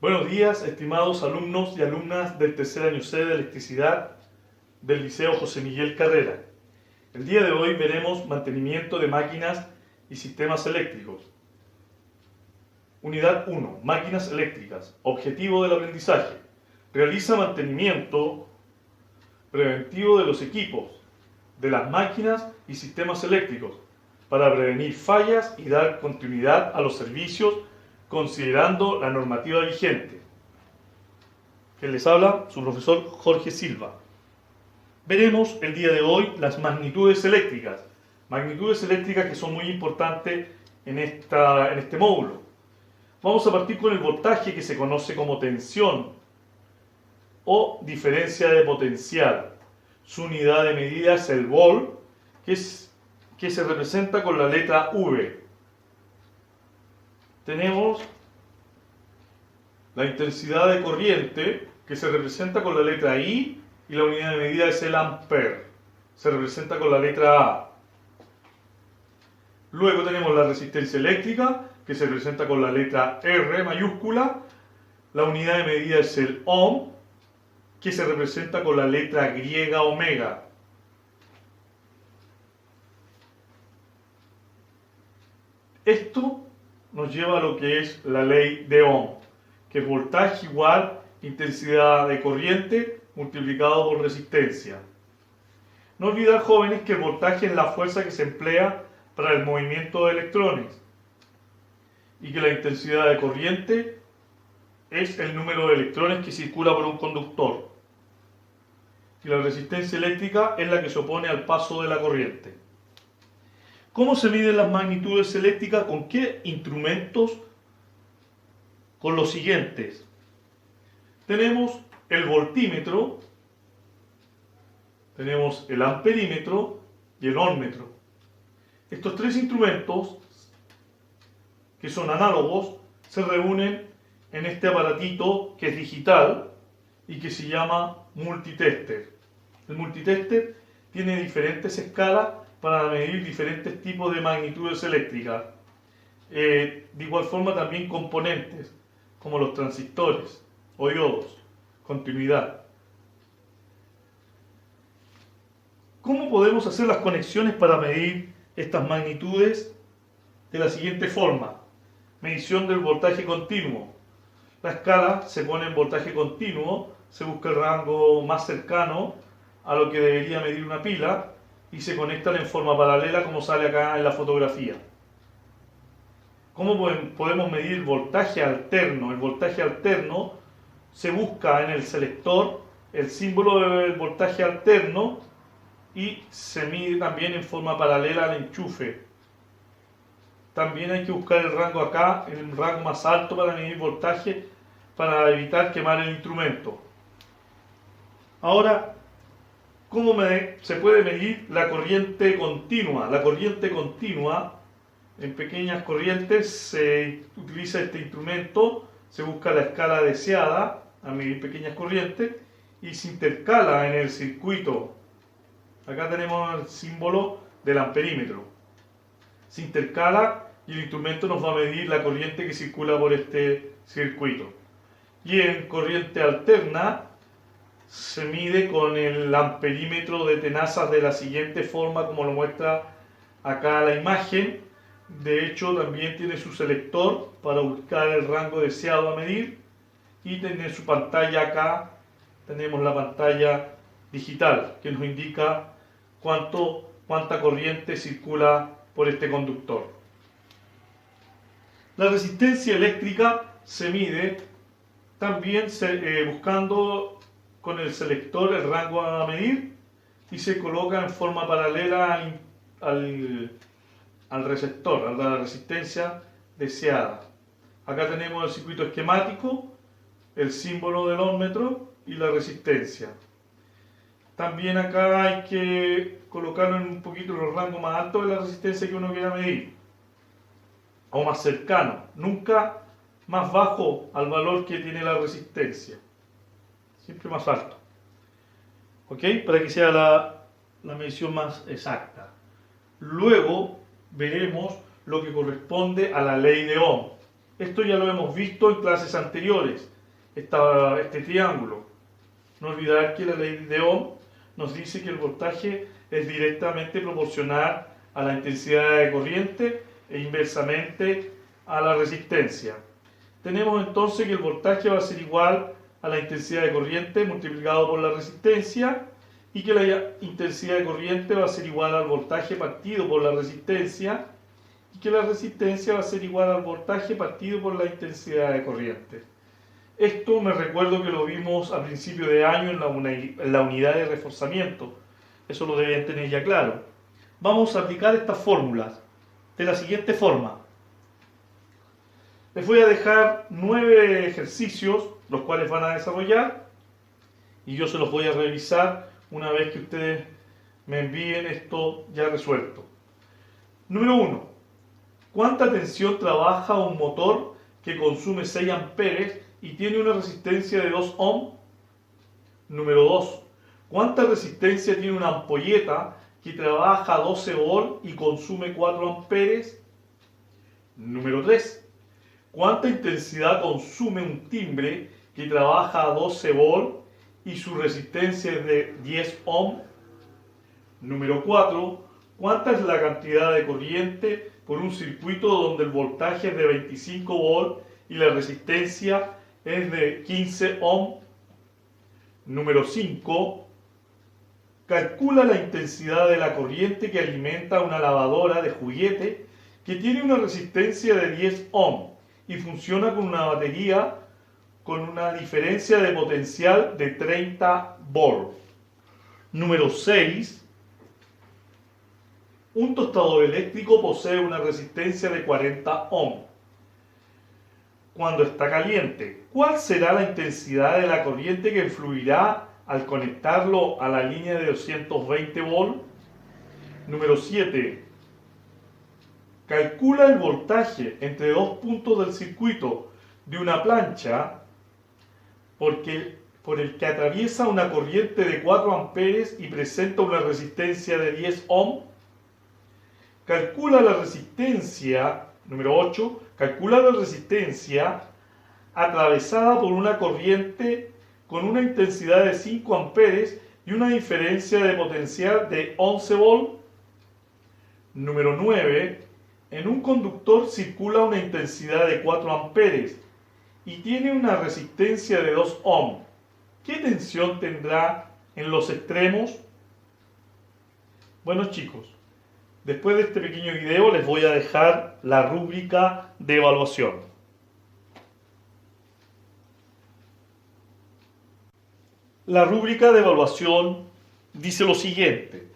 Buenos días, estimados alumnos y alumnas del tercer año C de Electricidad del Liceo José Miguel Carrera. El día de hoy veremos mantenimiento de máquinas y sistemas eléctricos. Unidad 1. Máquinas eléctricas. Objetivo del aprendizaje. Realiza mantenimiento preventivo de los equipos, de las máquinas y sistemas eléctricos, para prevenir fallas y dar continuidad a los servicios considerando la normativa vigente. Que les habla su profesor Jorge Silva. Veremos el día de hoy las magnitudes eléctricas. Magnitudes eléctricas que son muy importantes en este módulo. Vamos a partir con el voltaje, que se conoce como tensión o diferencia de potencial. Su unidad de medida es el volt, que se representa con la letra V. Tenemos la intensidad de corriente, que se representa con la letra I, y la unidad de medida es el ampere, se representa con la letra A. Luego tenemos la resistencia eléctrica, que se representa con la letra R mayúscula. La unidad de medida es el ohm, que se representa con la letra griega omega. Esto nos lleva a lo que es la ley de Ohm, que es voltaje igual intensidad de corriente multiplicado por resistencia. No olvidar, jóvenes, que el voltaje es la fuerza que se emplea para el movimiento de electrones y que la intensidad de corriente es el número de electrones que circula por un conductor. Y la resistencia eléctrica es la que se opone al paso de la corriente. ¿Cómo se miden las magnitudes eléctricas? ¿Con qué instrumentos? Con los siguientes. Tenemos el voltímetro, tenemos el amperímetro y el ohmmetro. Estos tres instrumentos, que son análogos, se reúnen en este aparatito que es digital y que se llama multitester. El multitester tiene diferentes escalas para medir diferentes tipos de magnitudes eléctricas. De igual forma también componentes, como los transistores o diodos, continuidad. ¿Cómo podemos hacer las conexiones para medir estas magnitudes? De la siguiente forma. Medición del voltaje continuo. La escala se pone en voltaje continuo, se busca el rango más cercano a lo que debería medir una pila y se conectan en forma paralela, como sale acá en la fotografía. ¿Cómo podemos medir el voltaje alterno? El voltaje alterno se busca en el selector el símbolo del voltaje alterno y se mide también en forma paralela al enchufe. También hay que buscar el rango acá, el rango más alto para medir voltaje, para evitar quemar el instrumento. Ahora, ¿cómo se puede medir la corriente continua? La corriente continua, en pequeñas corrientes, se utiliza este instrumento, se busca la escala deseada a medir pequeñas corrientes y se intercala en el circuito. Acá tenemos el símbolo del amperímetro. Se intercala y el instrumento nos va a medir la corriente que circula por este circuito. Y en corriente alterna se mide con el amperímetro de tenazas de la siguiente forma, como lo muestra acá la imagen. De hecho, también tiene su selector para buscar el rango deseado a medir y tiene su pantalla acá. Tenemos la pantalla digital que nos indica cuánta corriente circula por este conductor. La resistencia eléctrica se mide también buscando con el selector el rango a medir y se coloca en forma paralela al receptor, a la resistencia deseada. Acá tenemos el circuito esquemático, el símbolo del ohmmetro y la resistencia. También acá hay que colocarlo en un poquito los rangos más altos de la resistencia que uno quiera medir, o más cercano, nunca más bajo al valor que tiene la resistencia, siempre más alto, ¿ok? Para que sea la medición más exacta. Luego veremos lo que corresponde a la ley de Ohm. Esto ya lo hemos visto en clases anteriores, este triángulo. No olvidar que la ley de Ohm nos dice que el voltaje es directamente proporcional a la intensidad de corriente e inversamente a la resistencia. Tenemos entonces que el voltaje va a ser igual a la intensidad de corriente multiplicado por la resistencia, y que la intensidad de corriente va a ser igual al voltaje partido por la resistencia, y que la resistencia va a ser igual al voltaje partido por la intensidad de corriente. Esto me recuerdo que lo vimos a principio de año en la unidad de reforzamiento. Eso lo deben tener ya claro. Vamos a aplicar estas fórmulas de la siguiente forma. Les voy a dejar 9 ejercicios, los cuales van a desarrollar, y yo se los voy a revisar una vez que ustedes me envíen esto ya resuelto. Número 1. ¿Cuánta tensión trabaja un motor que consume 6 amperes y tiene una resistencia de 2 ohm? Número 2. ¿Cuánta resistencia tiene una ampolleta que trabaja a 12 volt y consume 4 amperes? Número 3. ¿Cuánta intensidad consume un timbre que trabaja a 12 volt y su resistencia es de 10 ohm? Número 4. ¿Cuánta es la cantidad de corriente por un circuito donde el voltaje es de 25 volt y la resistencia es de 15 ohm? Número 5. Calcula la intensidad de la corriente que alimenta una lavadora de juguete que tiene una resistencia de 10 ohm y funciona con una batería con una diferencia de potencial de 30 volt. Número 6. Un tostador eléctrico posee una resistencia de 40 ohm. Cuando está caliente, ¿cuál será la intensidad de la corriente que fluirá al conectarlo a la línea de 220 volt? Número 7. Calcula el voltaje entre dos puntos del circuito de una plancha por el que atraviesa una corriente de 4 amperes y presenta una resistencia de 10 ohm. Calcula la resistencia, número 8, calcula la resistencia atravesada por una corriente con una intensidad de 5 amperes y una diferencia de potencial de 11 volt. Número 9, en un conductor circula una intensidad de 4 amperes y tiene una resistencia de 2 ohm. ¿Qué tensión tendrá en los extremos? Bueno, chicos, después de este pequeño video les voy a dejar la rúbrica de evaluación. La rúbrica de evaluación dice lo siguiente.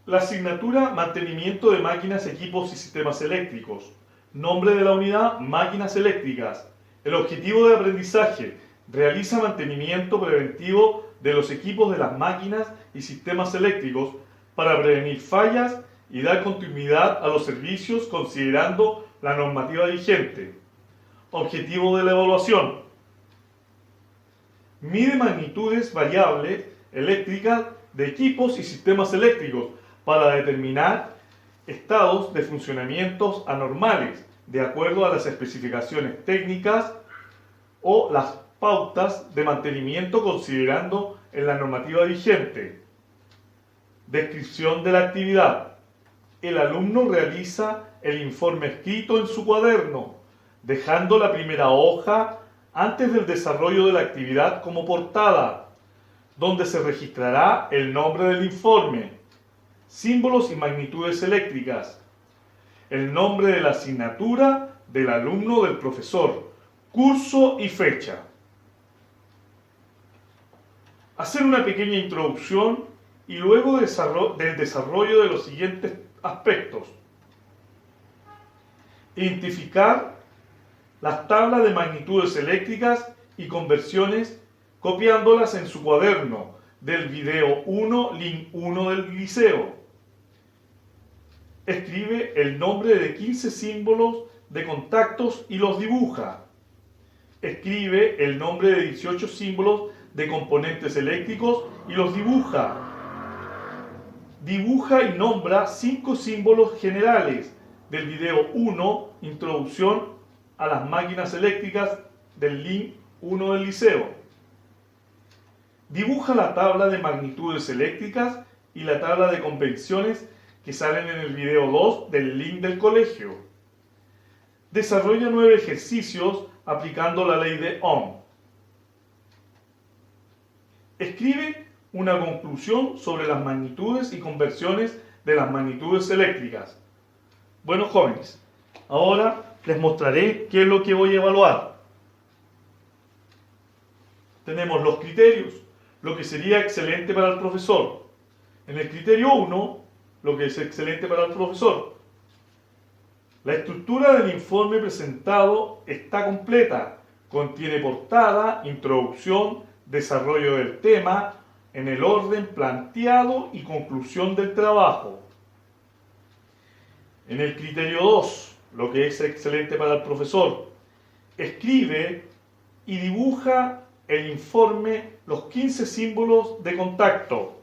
La asignatura Mantenimiento de máquinas, equipos y sistemas eléctricos. Nombre de la unidad: Máquinas eléctricas. El objetivo de aprendizaje: realiza mantenimiento preventivo de los equipos de las máquinas y sistemas eléctricos para prevenir fallas y dar continuidad a los servicios considerando la normativa vigente. Objetivo de la evaluación: mide magnitudes variables eléctricas de equipos y sistemas eléctricos para determinar estados de funcionamientos anormales de acuerdo a las especificaciones técnicas o las pautas de mantenimiento considerando en la normativa vigente. Descripción de la actividad. El alumno realiza el informe escrito en su cuaderno, dejando la primera hoja antes del desarrollo de la actividad como portada, donde se registrará el nombre del informe, símbolos y magnitudes eléctricas, el nombre de la asignatura, del alumno, del profesor, curso y fecha. Hacer una pequeña introducción y luego del desarrollo de los siguientes aspectos. Identificar las tablas de magnitudes eléctricas y conversiones copiándolas en su cuaderno del video 1, link 1 del liceo. Escribe el nombre de 15 símbolos de contactos y los dibuja. Escribe el nombre de 18 símbolos de componentes eléctricos y los dibuja. Dibuja y nombra 5 símbolos generales del video 1, Introducción a las máquinas eléctricas, del link 1 del liceo. Dibuja la tabla de magnitudes eléctricas y la tabla de convenciones que salen en el video 2 del link del colegio. Desarrolla 9 ejercicios aplicando la ley de Ohm. Escribe una conclusión sobre las magnitudes y conversiones de las magnitudes eléctricas. Bueno, jóvenes, ahora les mostraré qué es lo que voy a evaluar. Tenemos los criterios, lo que sería excelente para el profesor. En el criterio 1, lo que es excelente para el profesor. La estructura del informe presentado está completa. Contiene portada, introducción, desarrollo del tema, en el orden planteado y conclusión del trabajo. En el criterio 2, lo que es excelente para el profesor, escribe y dibuja el informe los 15 símbolos de contacto.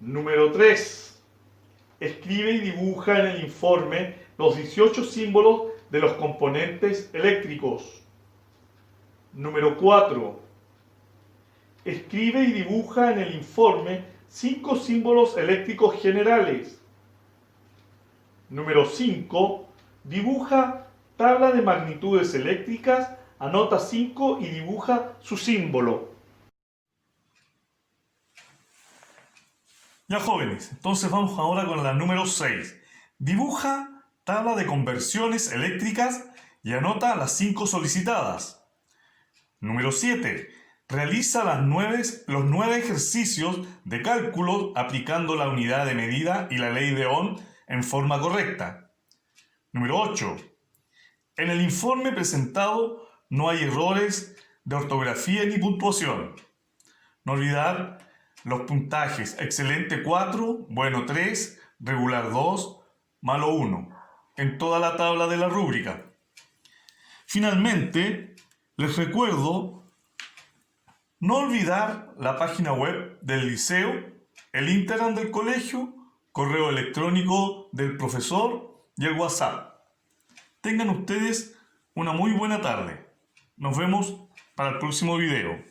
Número 3. Escribe y dibuja en el informe los 18 símbolos de los componentes eléctricos. Número 4. Escribe y dibuja en el informe 5 símbolos eléctricos generales. Número 5. Dibuja tabla de magnitudes eléctricas, anota 5 y dibuja su símbolo. Ya, jóvenes, entonces vamos ahora con la número 6. Dibuja tabla de conversiones eléctricas y anota las 5 solicitadas. Número 7. Realiza los 9 ejercicios de cálculo aplicando la unidad de medida y la ley de Ohm en forma correcta. Número 8. En el informe presentado no hay errores de ortografía ni puntuación. No olvidar los puntajes: excelente 4, bueno 3, regular 2, malo 1, en toda la tabla de la rúbrica. Finalmente, les recuerdo no olvidar la página web del liceo, el Instagram del colegio, correo electrónico del profesor y el WhatsApp. Tengan ustedes una muy buena tarde. Nos vemos para el próximo video.